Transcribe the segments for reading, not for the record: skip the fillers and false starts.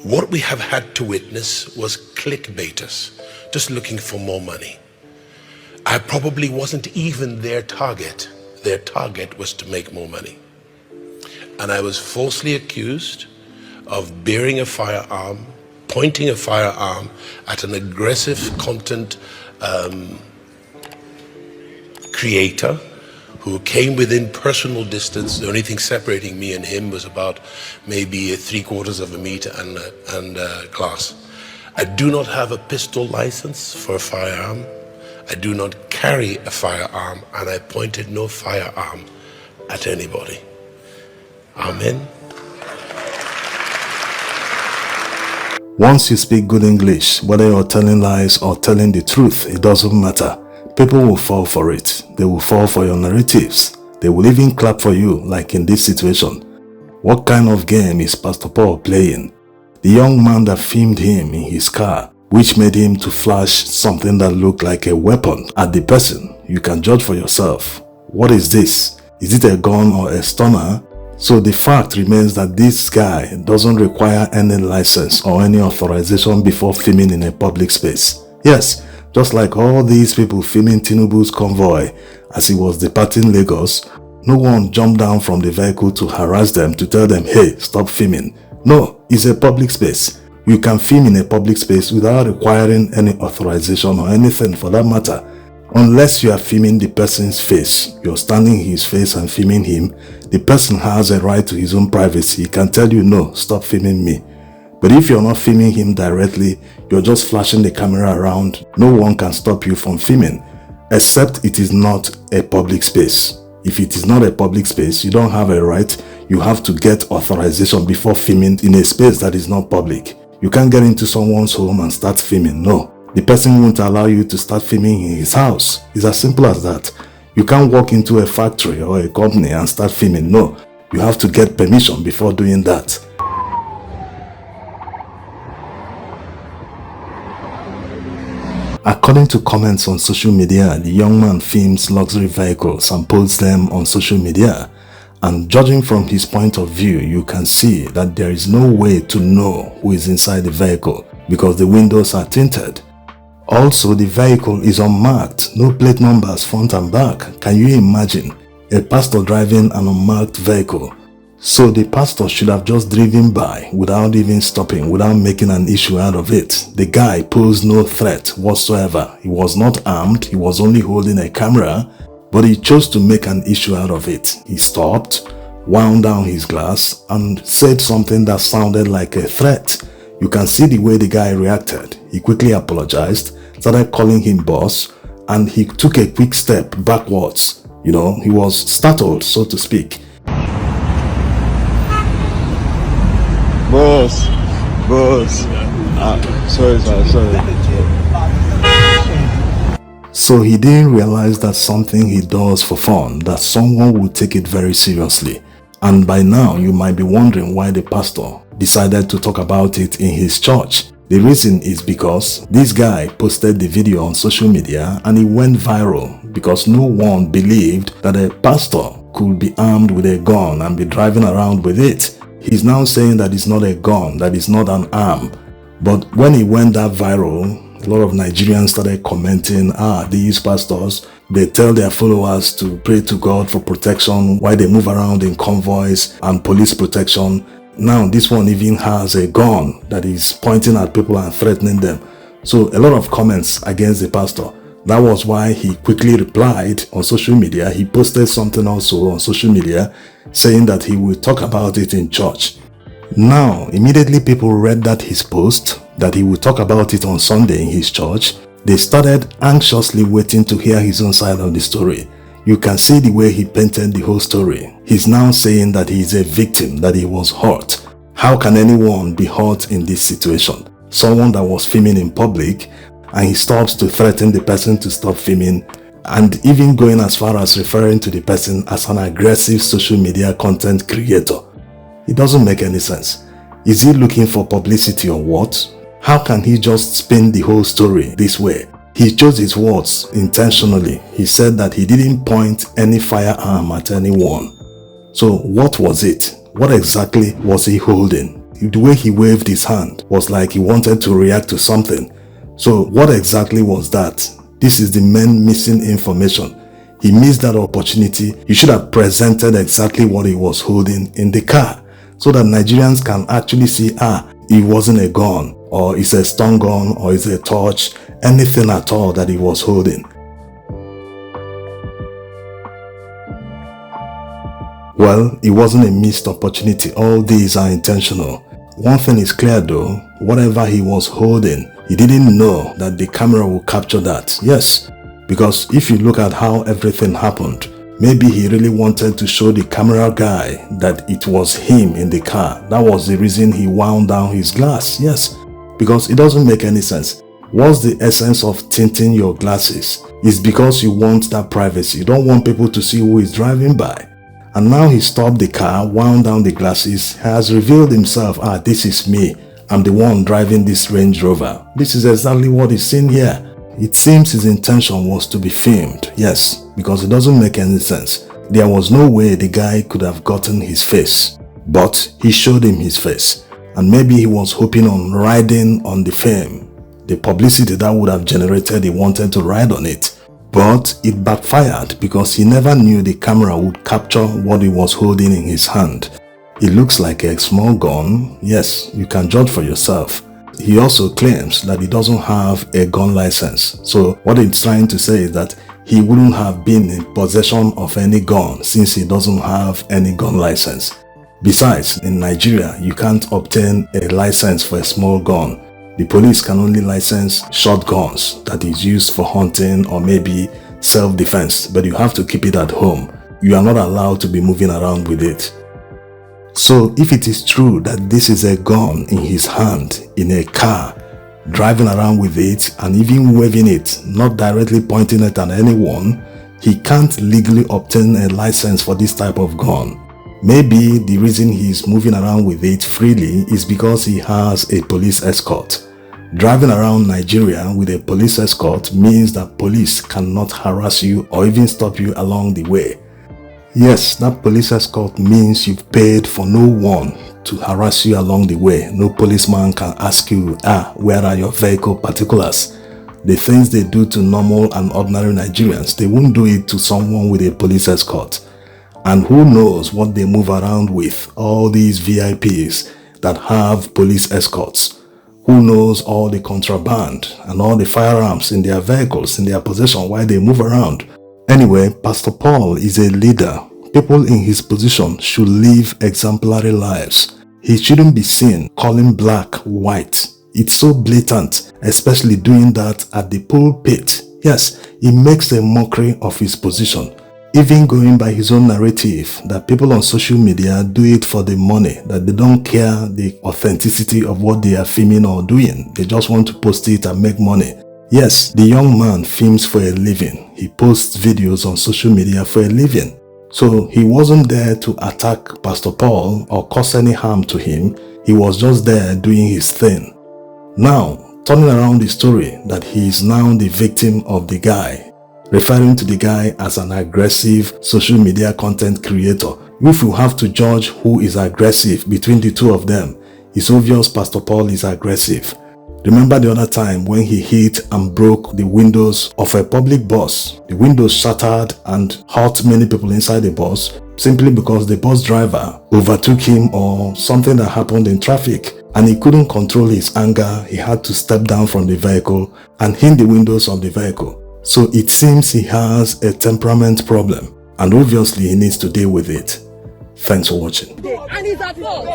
What we have had to witness was clickbaiters, just looking for more money. I probably wasn't even their target. Their target was to make more money. And I was falsely accused of bearing a firearm, pointing a firearm at an aggressive content creator who came within personal distance. The only thing separating me and him was about maybe 3/4 of a meter and glass. I do not have a pistol license for a firearm. I do not carry a firearm, and I pointed no firearm at anybody. Amen. Once you speak good English, whether you're telling lies or telling the truth, it doesn't matter. People will fall for it. They will fall for your narratives. They will even clap for you, like in this situation. What kind of game is Pastor Paul playing? The young man that filmed him in his car, which made him to flash something that looked like a weapon at the person, you can judge for yourself. What is this? Is it a gun or a stunner? So the fact remains that this guy doesn't require any license or any authorization before filming in a public space. Yes, just like all these people filming Tinubu's convoy as he was departing Lagos, no one jumped down from the vehicle to harass them to tell them, hey, stop filming. No, it's a public space. You can film in a public space without requiring any authorization or anything for that matter. Unless you are filming the person's face, you're standing in his face and filming him, the person has a right to his own privacy. He can tell you, no, stop filming me. But if you're not filming him directly, you're just flashing the camera around, no one can stop you from filming, except it is not a public space. If it is not a public space, you don't have a right. You have to get authorization before filming in a space that is not public. You can't get into someone's home and start filming, no. The person won't allow you to start filming in his house. It's as simple as that. You can't walk into a factory or a company and start filming, no. You have to get permission before doing that. According to comments on social media, the young man films luxury vehicles and posts them on social media. And judging from his point of view, you can see that there is no way to know who is inside the vehicle because the windows are tinted. Also, the vehicle is unmarked, no plate numbers front and back. Can you imagine a pastor driving an unmarked vehicle? So the pastor should have just driven by without even stopping, without making an issue out of it. The guy posed no threat whatsoever. He was not armed, he was only holding a camera, but he chose to make an issue out of it. He stopped, wound down his glass, and said something that sounded like a threat. You can see the way the guy reacted. He quickly apologized, started calling him boss, and he took a quick step backwards. You know, he was startled, so to speak. Boss. Sorry. So he didn't realize that something he does for fun, that someone would take it very seriously. And by now, you might be wondering why the pastor decided to talk about it in his church. The reason is because this guy posted the video on social media and it went viral because no one believed that a pastor could be armed with a gun and be driving around with it. He's now saying that it's not a gun, that it's not an arm. But when it went that viral, a lot of Nigerians started commenting, these pastors, they tell their followers to pray to God for protection while they move around in convoys and police protection. Now this one even has a gun that is pointing at people and threatening them. So a lot of comments against the pastor. That was why he quickly replied on social media. He posted something also on social media saying that he will talk about it in church. Now, immediately people read that his post, that he will talk about it on Sunday in his church. They started anxiously waiting to hear his own side of the story. You can see the way he painted the whole story. He's now saying that he is a victim, that he was hurt. How can anyone be hurt in this situation? Someone that was filming in public, and he stops to threaten the person to stop filming, and even going as far as referring to the person as an aggressive social media content creator. It doesn't make any sense. Is he looking for publicity or what? How can he just spin the whole story this way? He chose his words intentionally. He said that he didn't point any firearm at anyone. So what was it? What exactly was he holding? The way he waved his hand was like he wanted to react to something. So what exactly was that? This is the main missing information. He missed that opportunity. He should have presented exactly what he was holding in the car so that Nigerians can actually see, it wasn't a gun, or it's a stun gun, or it's a torch, anything at all that he was holding. Well, it wasn't a missed opportunity. All these are intentional. One thing is clear though, whatever he was holding, he didn't know that the camera would capture that. Yes, because if you look at how everything happened, maybe he really wanted to show the camera guy that it was him in the car. That was the reason he wound down his glass. Yes, because it doesn't make any sense. What's the essence of tinting your glasses? It's because you want that privacy. You don't want people to see who is driving by. And now he stopped the car, wound down the glasses, has revealed himself, this is me. I'm the one driving this Range Rover. This is exactly what is seen here. It seems his intention was to be filmed, yes, because it doesn't make any sense. There was no way the guy could have gotten his face, but he showed him his face. And maybe he was hoping on riding on the fame, the publicity that would have generated. He wanted to ride on it. But it backfired because he never knew the camera would capture what he was holding in his hand. It looks like a small gun. Yes, you can judge for yourself. He also claims that he doesn't have a gun license. So what he's trying to say is that he wouldn't have been in possession of any gun since he doesn't have any gun license. Besides, in Nigeria, you can't obtain a license for a small gun. The police can only license shotguns that is used for hunting or maybe self-defense, but you have to keep it at home. You are not allowed to be moving around with it. So if it is true that this is a gun in his hand, in a car, driving around with it and even waving it, not directly pointing it at anyone, he can't legally obtain a license for this type of gun. Maybe the reason he's moving around with it freely is because he has a police escort. Driving around Nigeria with a police escort means that police cannot harass you or even stop you along the way. Yes, that police escort means you've paid for no one to harass you along the way. No policeman can ask you, where are your vehicle particulars? The things they do to normal and ordinary Nigerians, they won't do it to someone with a police escort. And who knows what they move around with, all these VIPs that have police escorts. Who knows all the contraband and all the firearms in their vehicles, in their possession while they move around. Anyway, Pastor Paul is a leader. People in his position should live exemplary lives. He shouldn't be seen calling black white. It's so blatant, especially doing that at the pulpit. Yes, he makes a mockery of his position. Even going by his own narrative that people on social media do it for the money, that they don't care the authenticity of what they are filming or doing. They just want to post it and make money. Yes, the young man films for a living. He posts videos on social media for a living. So he wasn't there to attack Pastor Paul or cause any harm to him. He was just there doing his thing. Now, turning around the story that he is now the victim of the guy, referring to the guy as an aggressive social media content creator. If you have to judge who is aggressive between the two of them, it's obvious Pastor Paul is aggressive. Remember the other time when he hit and broke the windows of a public bus? The windows shattered and hurt many people inside the bus simply because the bus driver overtook him or something that happened in traffic and he couldn't control his anger. He had to step down from the vehicle and hit the windows of the vehicle. So it seems he has a temperament problem and obviously he needs to deal with it. Thanks for watching. And it's at fault.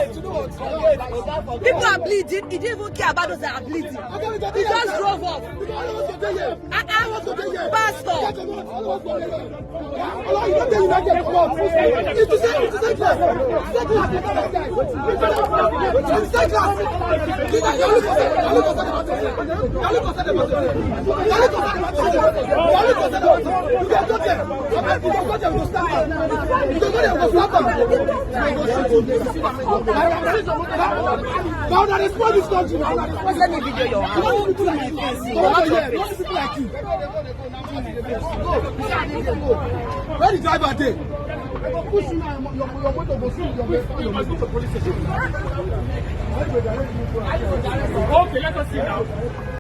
People are bleeding. He didn't even care about those that are bleeding. He just drove off. Pastor. Now that is what is country. Let me video your house. Where the driver dey? will push you now. Your motor will see you must go to police station. Okay, let us see now.